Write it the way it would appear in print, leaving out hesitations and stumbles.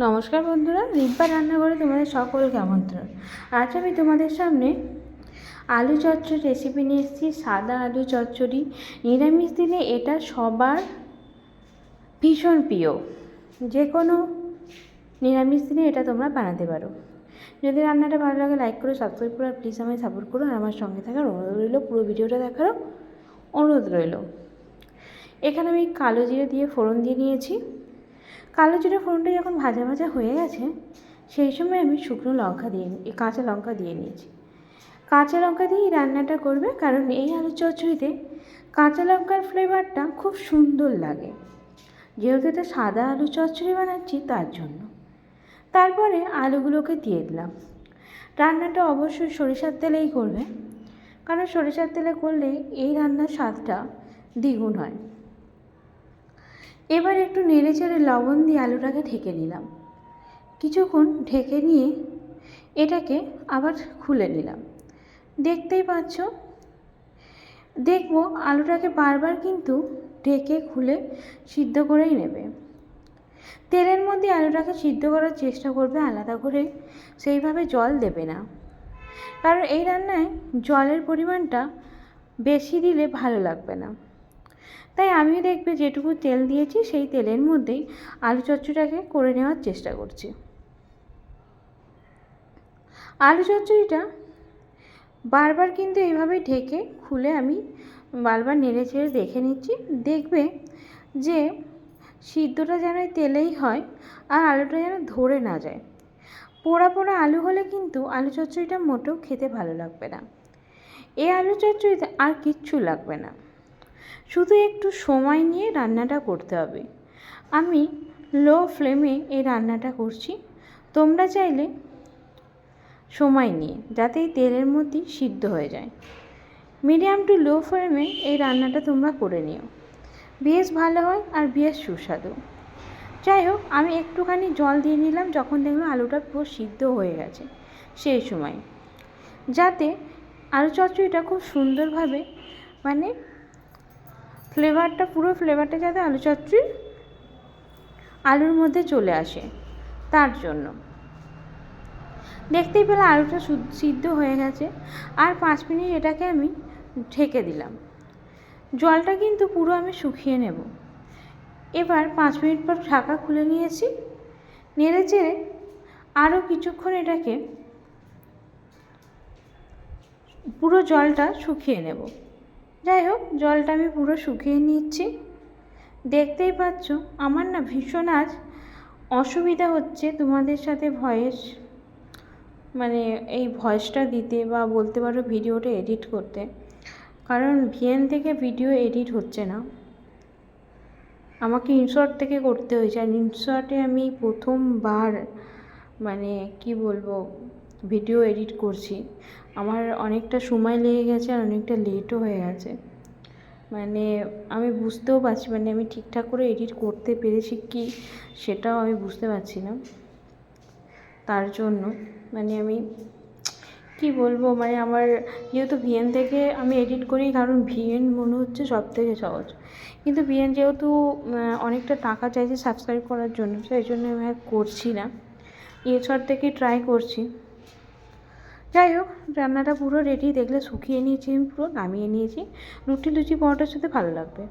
নমস্কার বন্ধুরা, রিম্পা রান্নাঘরে তোমাদের সকলকে আমন্ত্রণ। আজ আমি তোমাদের সামনে আলু চচ্চড়ি রেসিপি নিয়ে এসেছি। সাদা আলু চচ্চড়ি নিরামিষ দিনে এটা সবার ভীষণ প্রিয়। যে কোনো নিরামিষ দিনে এটা তোমরা বানাতে পারো। যদি রান্নাটা ভালো লাগে লাইক করো, সাবস্ক্রাইব করো, আর প্লিজ আমায় সাপোর্ট করো। আর আমার সঙ্গে থাকার অনুরোধ রইল, পুরো ভিডিওটা দেখারও অনুরোধ রইল। এখানে আমি কালো জিরে দিয়ে ফোড়ন দিয়ে নিয়েছি। কালো জিরে ফোড়নটা যখন ভাজা ভাজা হয়ে গেছে, সেই সময় আমি শুকনো লঙ্কা কাঁচা লঙ্কা দিয়ে নিয়েছি। কাঁচা লঙ্কা দিয়েই রান্নাটা করবে, কারণ এই আলু চচ্চড়িতে কাঁচা লঙ্কার ফ্লেভারটা খুব সুন্দর লাগে, যেহেতু এটা সাদা আলু চচ্চড়ি বানাচ্ছি তার জন্য। তারপরে আলুগুলোকে দিয়ে দিলাম। রান্নাটা অবশ্যই সরিষার তেলেই করবে, কারণ সরিষার তেলে করলে এই রান্নার স্বাদটা দ্বিগুণ হয়। এবার একটু নেড়ে চেড়ে লবণ দিয়ে আলুটাকে ঢেকে নিলাম। কিছুক্ষণ ঢেকে নিয়ে এটাকে আবার খুলে নিলাম। দেখতেই পাচ্ছ, দেখবো আলুটাকে বারবার কিন্তু ঢেকে খুলে সিদ্ধ করেই নেবে। তেলের মধ্যে আলুটাকে সিদ্ধ করার চেষ্টা করবে, আলাদা করে সেইভাবে জল দেবে না, কারণ এই রান্নায় জলের পরিমাণটা বেশি দিলে ভালো লাগবে না। তাই আমি দেখবে যেটুকু তেল দিয়েছি সেই তেলের মধ্যেই আলু চচ্চড়িটাকে করে নেওয়ার চেষ্টা করছি। আলু চচ্চড়িটা বারবার কিন্তু এইভাবে ঢেকে খুলে আমি বারবার নেড়ে চেড়ে দেখে নিচ্ছি। দেখবে যে সিদ্ধটা যেন তেলেই হয় আর আলুটা যেন ধরে না যায়। পোড়া পোড়া আলু হলে কিন্তু আলু চচ্চড়িটা মোটেও খেতে ভালো লাগবে না। এই আলু চচ্চড়িতে আর কিচ্ছু লাগবে না, শুধু একটু সময় নিয়ে রান্নাটা করতে হবে। আমি লো ফ্লেমে এই রান্নাটা করছি, তোমরা চাইলে সময় নিয়ে, যাতে এই তেলের মধ্যেই সিদ্ধ হয়ে যায়। মিডিয়াম টু লো ফ্লেমে এই রান্নাটা তোমরা করে নিও, বেশ ভালো হয় আর বেশ সুস্বাদু। যাই হোক, আমি একটুখানি জল দিয়ে নিলাম যখন দেখলাম আলুটা পুরো সিদ্ধ হয়ে গেছে, সেই সময়, যাতে আলু চচ্চড়িটা খুব সুন্দরভাবে পুরো ফ্লেভারটা যাতে আলু চচ্চড়ির আলুর মধ্যে চলে আসে, তার জন্য। দেখতেই পেলে আলুটা সিদ্ধ হয়ে গেছে। আর 5 মিনিট এটাকে আমি ঢেকে দিলাম। জলটা কিন্তু পুরো আমি শুকিয়ে নেব। এবার 5 মিনিট পর ঢাকা খুলে নিয়েছি। নেড়ে চেড়ে আরও কিছুক্ষণ এটাকে পুরো জলটা শুকিয়ে নেব। যাই হোক, জলটা আমি পুরো শুকিয়ে নিচ্ছি। দেখতেই পাচ্ছ আমার না ভীষণ আজ অসুবিধা হচ্ছে তোমাদের সাথে এই ভয়েসটা দিতে, বা বলতে পারো ভিডিওটা এডিট করতে, কারণ ভিএন থেকে ভিডিও এডিট হচ্ছে না, আমাকে ইনশর্ট থেকে করতে হয়েছে। আর ইনশর্টে আমি প্রথমবার কি বলবো ভিডিও এডিট করছি। আমার অনেকটা সময় লেগে গেছে আর অনেকটা লেটও হয়ে গেছে। আমি বুঝতেও পারছি, আমি ঠিকঠাক করে এডিট করতে পেরেছি কি সেটাও আমি বুঝতে পারছি না। তার জন্য আমি কি বলবো, আমার যেহেতু ভিএন থেকে আমি এডিট করি, কারণ ভিএন মনে হচ্ছে সব থেকে সহজ, কিন্তু ভিএন যেহেতু অনেকটা টাকা চাইছে সাবস্ক্রাইব করার জন্য, সেই জন্য আমি আর করছি না, ইনশর্ট থেকে ট্রাই করছি। যাই হোক, রান্নাটা পুরো রেডি, দেখলে শুকিয়ে নিয়েছি, আমি পুরো নামিয়ে নিয়েছি। রুটি লুচি পরোটার সাথে ভালো লাগবে।